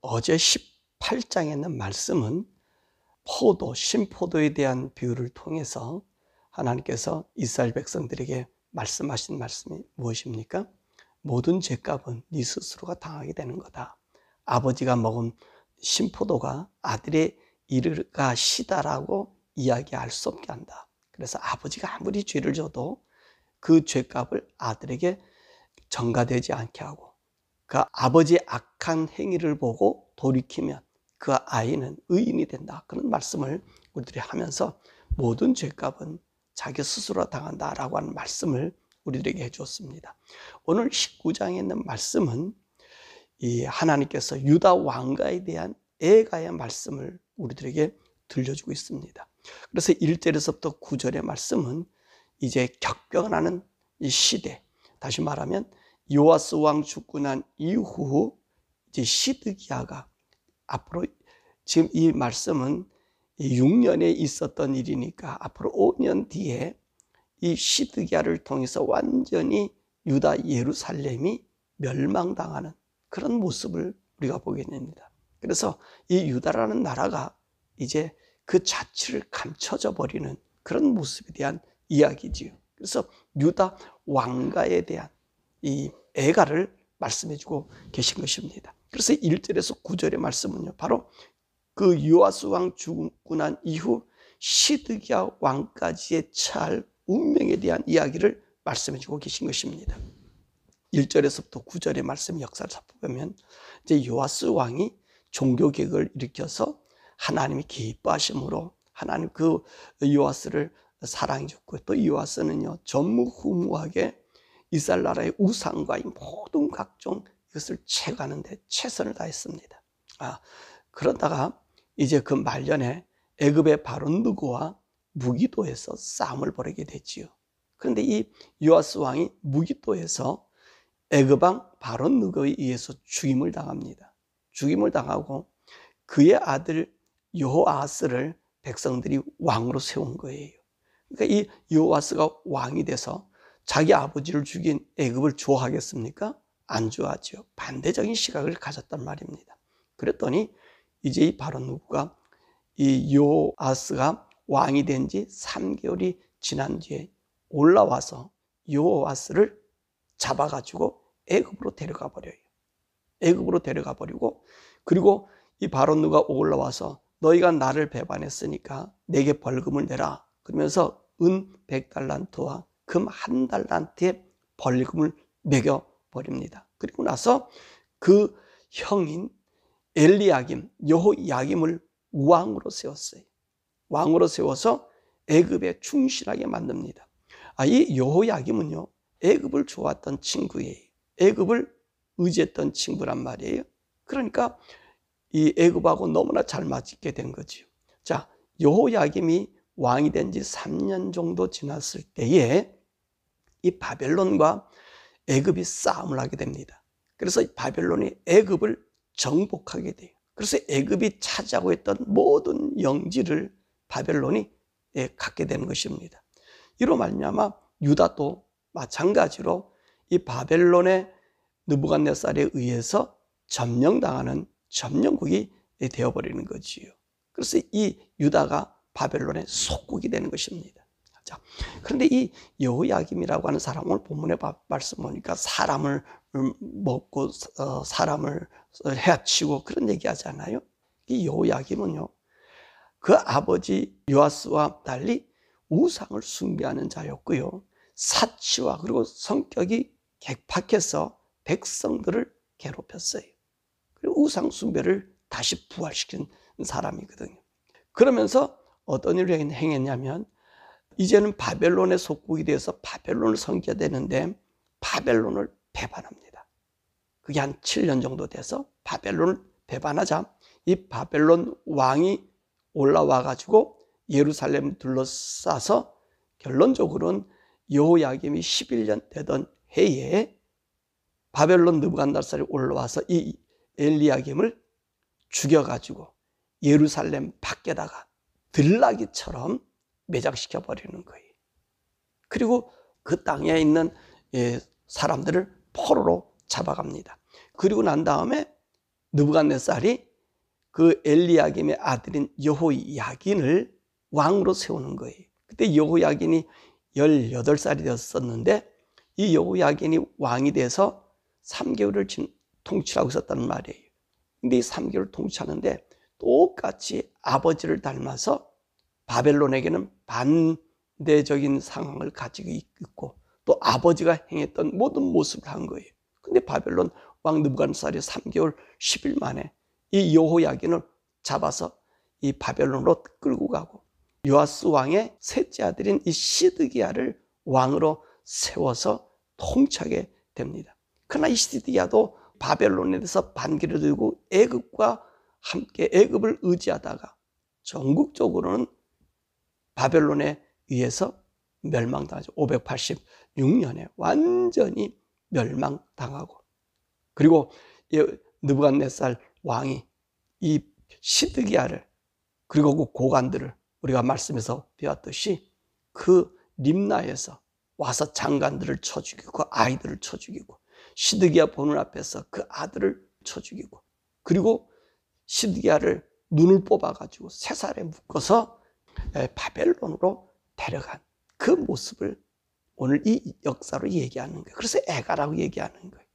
어제 18장에 있는 말씀은 포도, 신포도에 대한 비유를 통해서 하나님께서 이스라엘 백성들에게 말씀하신 말씀이 무엇입니까? 모든 죄값은 네 스스로가 당하게 되는 거다. 아버지가 먹은 신포도가 아들의 이르가 시다라고 이야기할 수 없게 한다. 그래서 아버지가 아무리 죄를 져도 그 죄값을 아들에게 전가되지 않게 하고, 그 아버지의 악한 행위를 보고 돌이키면 그 아이는 의인이 된다. 그런 말씀을 우리들이 하면서 모든 죄값은 자기 스스로 당한다라고 하는 말씀을 우리들에게 해주었습니다. 오늘 19장에 있는 말씀은 이 하나님께서 유다 왕가에 대한 애가의 말씀을 우리들에게 들려주고 있습니다. 그래서 1절에서부터 9절의 말씀은 이제 격변하는 이 시대, 다시 말하면 요아스 왕 죽고 난 이후 이제 시드기야가 앞으로, 지금 이 말씀은 6년에 있었던 일이니까 앞으로 5년 뒤에 이 시드기야를 통해서 완전히 유다 예루살렘이 멸망당하는 그런 모습을 우리가 보게 됩니다. 그래서 이 유다라는 나라가 이제 그 자취를 감춰져 버리는 그런 모습에 대한 이야기지요. 그래서 유다 왕가에 대한 이 애가를 말씀해 주고 계신 것입니다. 그래서 1절에서 9절의 말씀은요, 바로 그 요아스 왕 죽고 난 이후 시드기야 왕까지의 처할 운명에 대한 이야기를 말씀해 주고 계신 것입니다. 1절에서부터 9절의 말씀 역사를 살펴보면 이제 요아스 왕이 종교개혁을 일으켜서 하나님이 기뻐하심으로 하나님 그 요아스를 사랑해 줬고, 또 요아스는요 전무후무하게 이스라엘 나라의 우상과 이 모든 각종 이것을 채가는데 최선을 다했습니다. 그러다가 이제 그 말년에 애굽의 바론느고와 무기도에서 싸움을 벌이게 됐지요. 그런데 이 요아스 왕이 무기도에서 애굽 왕 바론느고에 의해서 죽임을 당합니다. 죽임을 당하고 그의 아들 여호아스를 백성들이 왕으로 세운 거예요. 그러니까 이 여호아스가 왕이 돼서 자기 아버지를 죽인 애굽을 좋아하겠습니까? 안 좋아하죠. 반대적인 시각을 가졌단 말입니다. 그랬더니 이제 이 바론느고가 이 여호아스가 왕이 된 지 3개월이 지난 뒤에 올라와서 여호아스를 잡아가지고 애굽으로 데려가 버려요. 애굽으로 데려가 버리고, 그리고 이 바론느고가 올라와서 너희가 나를 배반했으니까 내게 벌금을 내라. 그러면서 은 100달란트와 금 1달란트의 벌금을 매겨 버립니다. 그리고 나서 그 형인 엘리야김, 여호야김을 왕으로 세웠어요. 왕으로 세워서 애굽에 충실하게 만듭니다. 이 여호야김은요 애굽을 좋아했던 친구예요. 애굽을 의지했던 친구란 말이에요. 그러니까 이 애굽하고 너무나 잘 맞게 된 거죠. 자, 여호야김이 왕이 된 지 3년 정도 지났을 때에 이 바벨론과 애굽이 싸움을 하게 됩니다. 그래서 바벨론이 애굽을 정복하게 돼요. 그래서 애굽이 차지하고 있던 모든 영지를 바벨론이 갖게 되는 것입니다. 이로 말미암아 유다도 마찬가지로 이 바벨론의 느부갓네살에 의해서 점령당하는 점령국이 되어버리는 거지요. 그래서 이 유다가 바벨론의 속국이 되는 것입니다. 자, 그런데 이 여호야김이라고 하는 사람을 본문에 말씀 보니까 사람을 먹고 사람을 해치고 그런 얘기하잖아요. 이 여호야김은요 그 아버지 요아스와 달리 우상을 숭배하는 자였고요, 사치와 그리고 성격이 객박해서 백성들을 괴롭혔어요. 그리고 우상 숭배를 다시 부활시킨 사람이거든요. 그러면서 어떤 일을 행했냐면 이제는 바벨론의 속국이 되어서 바벨론을 섬겨야 되는데 바벨론을 배반합니다. 그게 한 7년 정도 돼서 바벨론을 배반하자 이 바벨론 왕이 올라와 가지고 예루살렘을 둘러싸서 결론적으로는 여호야김이 11년 되던 해에 바벨론 느부갓네살이 올라와서 이 엘리야김을 죽여가지고 예루살렘 밖에다가 들나귀처럼 매장시켜 버리는 거예요. 그리고 그 땅에 있는 사람들을 포로로 잡아갑니다. 그리고 난 다음에 느부갓네살이 그 엘리야김의 아들인 여호야긴을 왕으로 세우는 거예요. 그때 여호야긴이 18살이 되었었는데 이 여호야긴이 왕이 돼서 3개월을 통치하고 있었다는 말이에요. 근데 이 3개월을 통치하는데 똑같이 아버지를 닮아서 바벨론에게는 반대적인 상황을 가지고 있고 또 아버지가 행했던 모든 모습을 한 거예요. 근데 바벨론 왕 느부갓네살이 3개월 10일 만에 이 여호야긴을 잡아서 이 바벨론으로 끌고 가고 요아스 왕의 셋째 아들인 이 시드기야를 왕으로 세워서 통치하게 됩니다. 그러나 이 시드기야도 바벨론에 대해서 반기를 들고 애굽과 함께 애굽을 의지하다가 전국적으로는 바벨론에 의해서 멸망당하죠. 586년에 완전히 멸망당하고, 그리고 느부갓네살 왕이 이 시드기야를 그리고 그 고관들을 우리가 말씀에서 배웠듯이 그 림나에서 와서 장관들을 쳐 죽이고 아이들을 쳐 죽이고 시드기야 보는 앞에서 그 아들을 쳐 죽이고, 그리고 시드기야를 눈을 뽑아가지고 쇠살에 묶어서 바벨론으로 데려간 그 모습을 오늘 이 역사로 얘기하는 거예요. 그래서 애가라고 얘기하는 거예요.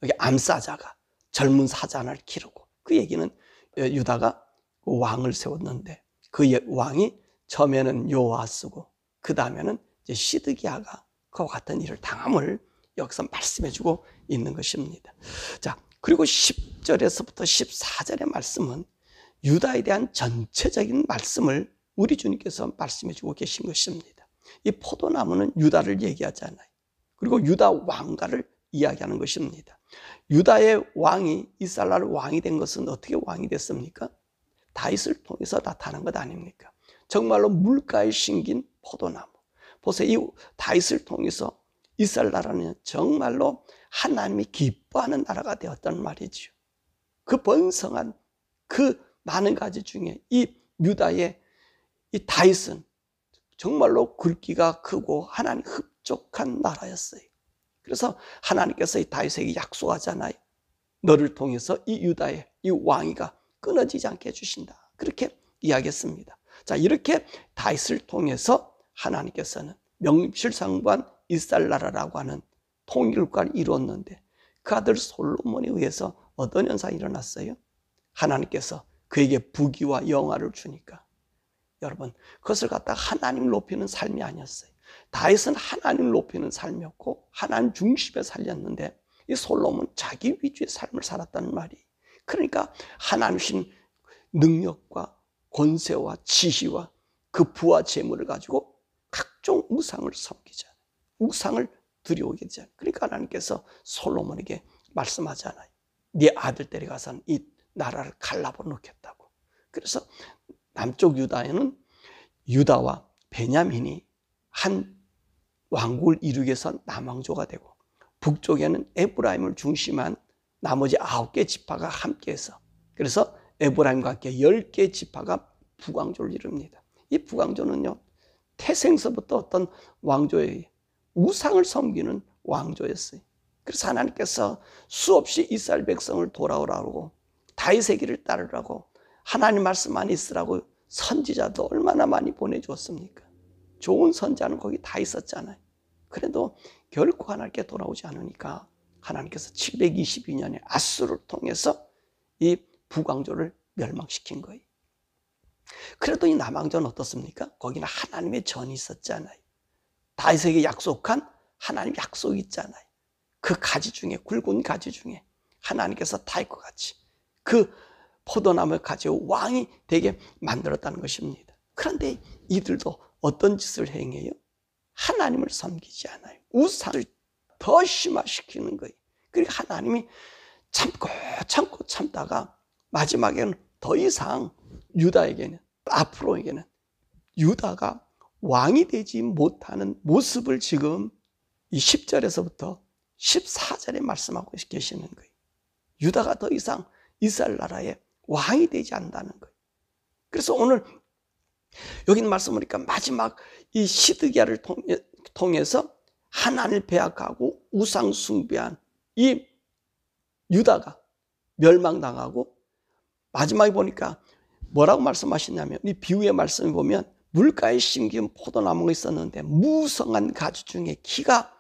여기 암사자가 젊은 사자를 기르고, 그 얘기는 유다가 왕을 세웠는데 그 왕이 처음에는 요아스고 그 다음에는 이제 시드기야가 그와 같은 일을 당함을 여기서 말씀해주고 있는 것입니다. 자, 그리고 10절에서부터 14절의 말씀은 유다에 대한 전체적인 말씀을 우리 주님께서 말씀해주고 계신 것입니다. 이 포도나무는 유다를 얘기하잖아요. 그리고 유다 왕가를 이야기하는 것입니다. 유다의 왕이 이스라엘 왕이 된 것은 어떻게 왕이 됐습니까? 다윗을 통해서 나타난 것 아닙니까? 정말로 물가에 심긴 포도나무. 보세요. 이 다윗을 통해서 이스라엘 나라는 정말로 하나님이 기뻐하는 나라가 되었단 말이죠. 그 번성한 그 많은 가지 중에 이 유다의 이 다윗은 정말로 굵기가 크고 하나님 흡족한 나라였어요. 그래서 하나님께서 이 다윗에게 약속하잖아요. 너를 통해서 이 유다의 이 왕위가 끊어지지 않게 해주신다. 그렇게 이야기했습니다. 자, 이렇게 다윗을 통해서 하나님께서는 명실상부한 이스라엘 나라라고 하는 통일국가를 이루었는데 그 아들 솔로몬에 의해서 어떤 현상이 일어났어요? 하나님께서 그에게 부귀와 영화를 주니까, 여러분, 그것을 갖다가 하나님을 높이는 삶이 아니었어요. 다윗은 하나님을 높이는 삶이었고 하나님 중심에 살렸는데 이 솔로몬은 자기 위주의 삶을 살았다는 말이. 그러니까 하나님신 능력과 권세와 지시와 그 부와 재물을 가지고 각종 우상을 섬기잖아요. 우상을 두려워하게 되잖아요. 그러니까 하나님께서 솔로몬에게 말씀하잖아요. 네 아들 데려가서는 이 나라를 갈라버 놓겠다고. 그래서 남쪽 유다에는 유다와 베냐민이 한 왕국을 이루기 위해서 남왕조가 되고, 북쪽에는 에브라임을 중심한 나머지 9개 지파가 함께해서, 그래서 에브라임과 함께 10개 지파가 북왕조를 이룹니다. 이 북왕조는요, 태생서부터 어떤 왕조의 우상을 섬기는 왕조였어요. 그래서 하나님께서 수없이 이스라엘 백성을 돌아오라고, 다윗의 길을 따르라고, 하나님 말씀 안에 있으라고 선지자도 얼마나 많이 보내주었습니까? 좋은 선지자는 거기 다 있었잖아요. 그래도 결코 하나님께 돌아오지 않으니까 하나님께서 722년에 아수르를 통해서 이 북왕조를 멸망시킨 거예요. 그래도 이 남왕조는 어떻습니까? 거기는 하나님의 전이 있었잖아요. 다윗에게 약속한 하나님 약속이 있잖아요. 그 가지 중에, 굵은 가지 중에 하나님께서 다윗과 같이 그 포도나무를 가지고 왕이 되게 만들었다는 것입니다. 그런데 이들도 어떤 짓을 행해요? 하나님을 섬기지 않아요. 우상을 더 심화시키는 거예요. 그리고 하나님이 참고 참다가 마지막에는 더 이상 유다에게는, 앞으로에게는 유다가 왕이 되지 못하는 모습을 지금 이 10절에서부터 14절에 말씀하고 계시는 거예요. 유다가 더 이상 이스라엘 나라의 왕이 되지 않는다는 거예요. 그래서 오늘 여기 말씀 보니까 마지막 이 시드기야를 통해서 하나님을 배약하고 우상 숭배한 이 유다가 멸망당하고 마지막에 보니까 뭐라고 말씀하시냐면 이 비유의 말씀을 보면 물가에 심기운 포도나무가 있었는데 무성한 가지 중에 키가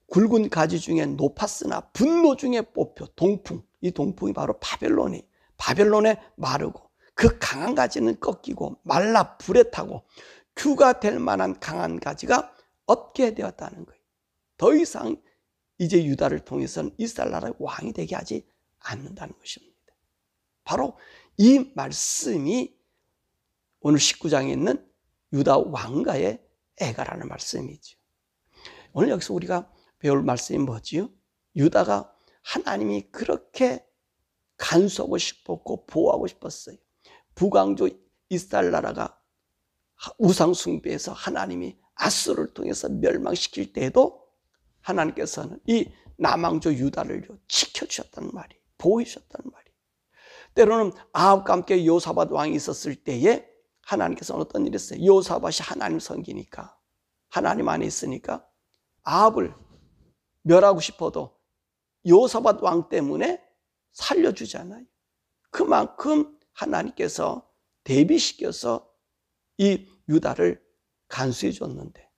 굵은 가지 중에 높았으나 분노 중에 뽑혀 동풍, 이 동풍이 바로 바벨론에 마르고 그 강한 가지는 꺾이고 말라 불에 타고 규가 될 만한 강한 가지가 없게 되었다는 거예요. 더 이상 이제 유다를 통해서는 이스라엘 나라의 왕이 되게 하지 않는다는 것입니다. 바로 이 말씀이 오늘 19장에 있는 유다 왕가의 애가라는 말씀이죠. 오늘 여기서 우리가 배울 말씀이 뭐지요? 유다가 하나님이 그렇게 간수하고 싶었고 보호하고 싶었어요. 북왕조 이스라엘 나라가 우상 숭배해서 하나님이 아수르를 통해서 멸망시킬 때에도 하나님께서는 이 남왕조 유다를 지켜주셨다는 말이, 보호해 주셨다는 말이. 때로는 아합과 함께 요사밧 왕이 있었을 때에 하나님께서는 어떤 일이 있어요? 요사밧이 하나님 섬기니까, 하나님 안에 있으니까 아합을 멸하고 싶어도 요사밧 왕 때문에 살려주잖아요. 그만큼 하나님께서 대비시켜서 이 유다를 간수해 줬는데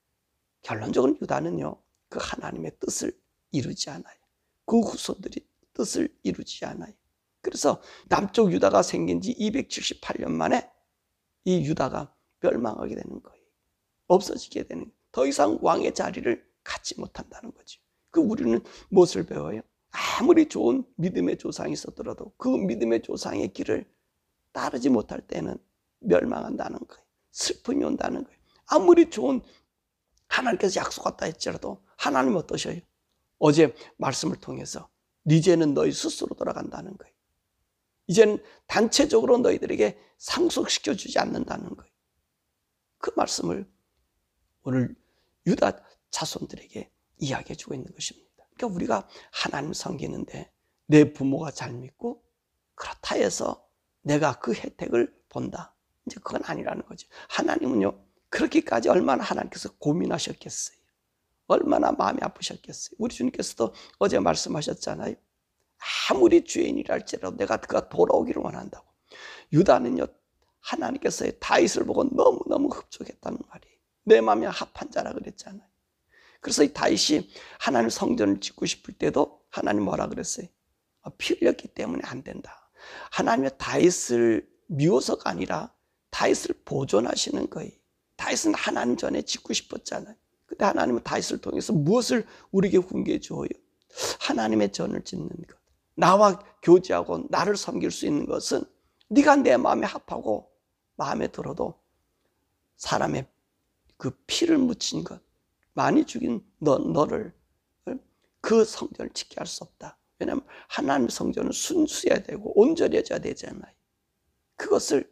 결론적으로 유다는요, 그 하나님의 뜻을 이루지 않아요. 그 후손들이 뜻을 이루지 않아요. 그래서 남쪽 유다가 생긴 지 278년 만에 이 유다가 멸망하게 되는 거예요. 없어지게 되는 거예요. 더 이상 왕의 자리를 갖지 못한다는 거죠. 그 우리는 무엇을 배워요? 아무리 좋은 믿음의 조상이 있었더라도 그 믿음의 조상의 길을 따르지 못할 때는 멸망한다는 거예요. 슬픔이 온다는 거예요. 아무리 좋은 하나님께서 약속했다 할지라도 하나님 어떠셔요? 어제 말씀을 통해서 이제는 너희 스스로 돌아간다는 거예요. 이제는 단체적으로 너희들에게 상속시켜주지 않는다는 거예요. 그 말씀을 오늘 유다 자손들에게 이야기해주고 있는 것입니다. 그러니까 우리가 하나님 섬기는데 내 부모가 잘 믿고 그렇다 해서 내가 그 혜택을 본다, 이제 그건 아니라는 거죠. 하나님은요, 그렇게까지 얼마나 하나님께서 고민하셨겠어요. 얼마나 마음이 아프셨겠어요. 우리 주님께서도 어제 말씀하셨잖아요. 아무리 죄인이라 할지라도 내가 그가 돌아오기를 원한다고. 유다는요, 하나님께서의 다윗을 보고 너무너무 흡족했다는 말이, 내 마음에 합한 자라 그랬잖아요. 그래서 이 다윗이 하나님 성전을 짓고 싶을 때도 하나님 뭐라 그랬어요? 피 흘렸기 때문에 안 된다. 하나님의 다윗을 미워서가 아니라 다윗을 보존하시는 거예요. 다윗은 하나님 전에 짓고 싶었잖아요. 근데 하나님은 다윗을 통해서 무엇을 우리에게 훈계해 주어요? 하나님의 전을 짓는 것. 나와 교제하고 나를 섬길 수 있는 것은 네가 내 마음에 합하고 마음에 들어도 사람의 그 피를 묻힌 것, 많이 죽인 너를 그 성전을 지게 할 수 없다. 왜냐하면 하나님의 성전은 순수해야 되고 온전해져야 되잖아요. 그것을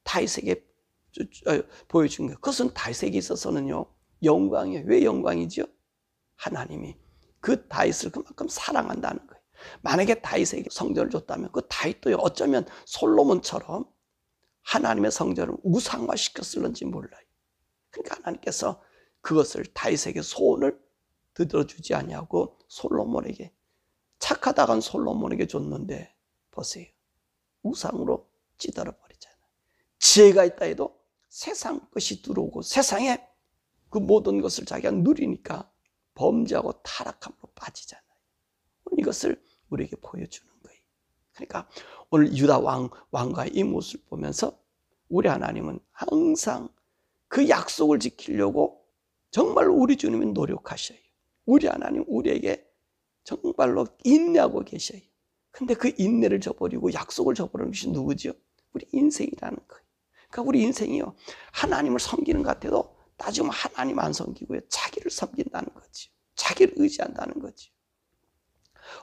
다윗에게 보여준 거예요. 그것은 다윗에게 있어서는요, 영광이에요. 왜 영광이죠? 하나님이 그 다윗을 그만큼 사랑한다는 거예요. 만약에 다윗에게 성전을 줬다면 그 다윗도 어쩌면 솔로몬처럼 하나님의 성전을 우상화시켰을는지 몰라요. 그러니까 하나님께서 그것을 다윗에게 소원을 들어주지 아니하고 솔로몬에게, 착하다간 솔로몬에게 줬는데 보세요, 우상으로 찌들어 버리잖아요. 지혜가 있다 해도 세상 것이 들어오고 세상에 그 모든 것을 자기가 누리니까 범죄하고 타락함으로 빠지잖아요. 이것을 우리에게 보여주는 거예요. 그러니까 오늘 유다 왕가의 이 모습을 보면서 우리 하나님은 항상 그 약속을 지키려고 정말로 우리 주님은 노력하셔요. 우리 하나님 우리에게 정말로 인내하고 계셔요. 근데 그 인내를 저버리고 약속을 저버리는 것이 누구죠? 우리 인생이라는 거예요. 그러니까 우리 인생이요, 하나님을 섬기는 것 같아도 따지면 하나님 안 섬기고요, 자기를 섬긴다는 거죠. 자기를 의지한다는 거죠.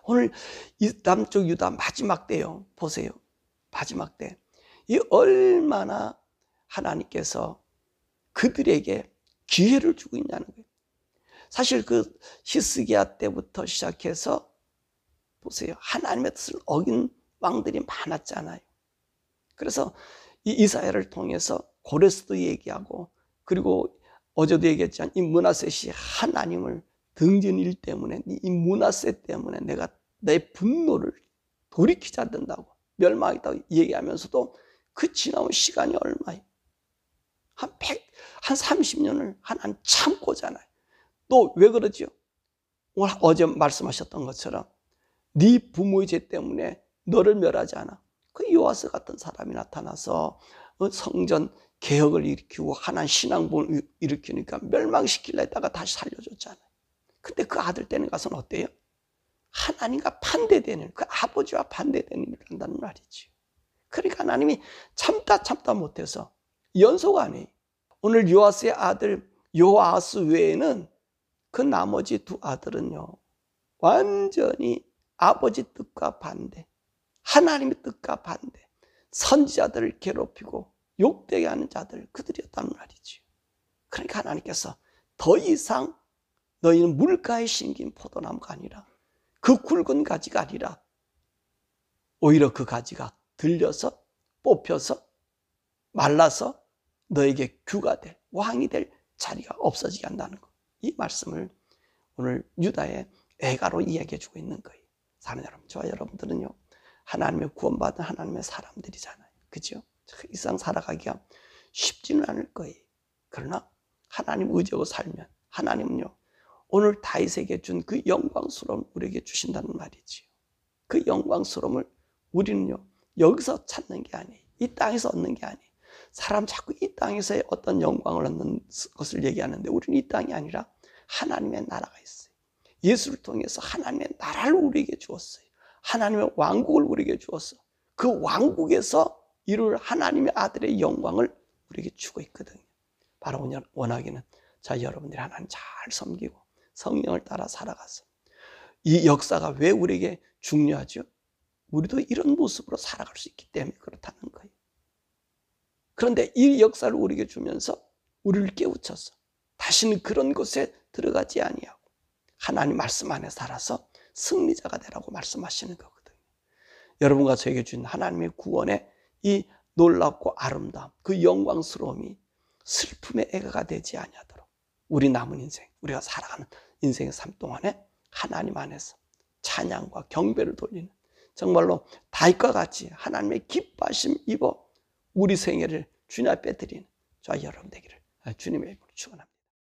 오늘 이 남쪽 유다 마지막 때요, 보세요. 마지막 때 이 얼마나 하나님께서 그들에게 기회를 주고 있냐는 거예요. 사실 그 히스기야 때부터 시작해서 보세요, 하나님의 뜻을 어긴 왕들이 많았잖아요. 그래서 이 이사야를 통해서 고레스도 얘기하고, 그리고 어제도 얘기했지만 이 므낫셋이 하나님을 등진 일 때문에, 이 므낫셋 때문에 내가 내 분노를 돌이키지 않는다고, 멸망했다고 얘기하면서도 그 지나온 시간이 얼마예요? 한 30년을 하나님 참고잖아요. 또 왜 그러죠? 어제 말씀하셨던 것처럼 네 부모의 죄 때문에 너를 멸하지 않아. 그 요아스 같은 사람이 나타나서 성전 개혁을 일으키고 하나님 신앙본을 일으키니까 멸망시키려 했다가 다시 살려줬잖아요. 근데 그 아들 때는 가서는 어때요? 하나님과 반대되는, 그 아버지와 반대되는 일을 한다는 말이죠. 그러니까 하나님이 참다 못해서 연속 안 해요. 오늘 요아스의 아들 요아스 외에는 그 나머지 두 아들은요, 완전히 아버지 뜻과 반대, 하나님의 뜻과 반대, 선지자들을 괴롭히고 욕되게 하는 자들, 그들이었단 말이죠. 그러니까 하나님께서 더 이상 너희는 물가에 심긴 포도나무가 아니라, 그 굵은 가지가 아니라 오히려 그 가지가 들려서 뽑혀서 말라서 너에게 규가 될, 왕이 될 자리가 없어지게 한다는 것. 이 말씀을 오늘 유다의 애가로 이야기해 주고 있는 거예요. 사랑하는 여러분, 저와 여러분들은요, 하나님의 구원받은 하나님의 사람들이잖아요. 그죠? 이 세상 살아가기가 쉽지는 않을 거예요. 그러나 하나님 의지하고 살면 하나님은요, 오늘 다윗에게 준 그 영광스러움 우리에게 주신다는 말이지요. 그 영광스러움을 우리는요, 여기서 찾는 게 아니에요. 이 땅에서 얻는 게 아니에요. 사람 자꾸 이 땅에서의 어떤 영광을 얻는 것을 얘기하는데, 우리는 이 땅이 아니라 하나님의 나라가 있어요. 예수를 통해서 하나님의 나라를 우리에게 주었어요. 하나님의 왕국을 우리에게 주었어. 그 왕국에서 이룰 하나님의 아들의 영광을 우리에게 주고 있거든요. 바로 원하기는 자, 여러분들이 하나님 잘 섬기고 성령을 따라 살아가서, 이 역사가 왜 우리에게 중요하죠? 우리도 이런 모습으로 살아갈 수 있기 때문에 그렇다는 거예요. 그런데 이 역사를 우리에게 주면서 우리를 깨우쳐서 다시는 그런 곳에 들어가지 아니하고 하나님 말씀 안에 살아서 승리자가 되라고 말씀하시는 거거든요. 여러분과 저에게 준 하나님의 구원의 이 놀랍고 아름다움, 그 영광스러움이 슬픔의 애가가 되지 아니하도록 우리 남은 인생, 우리가 살아가는 인생의 삶 동안에 하나님 안에서 찬양과 경배를 돌리는, 정말로 다윗과 같이 하나님의 기뻐하심 입어 우리 생애를 주님 앞에 드리는 저와 여러분 되기를 주님의 이름으로 축원합니다.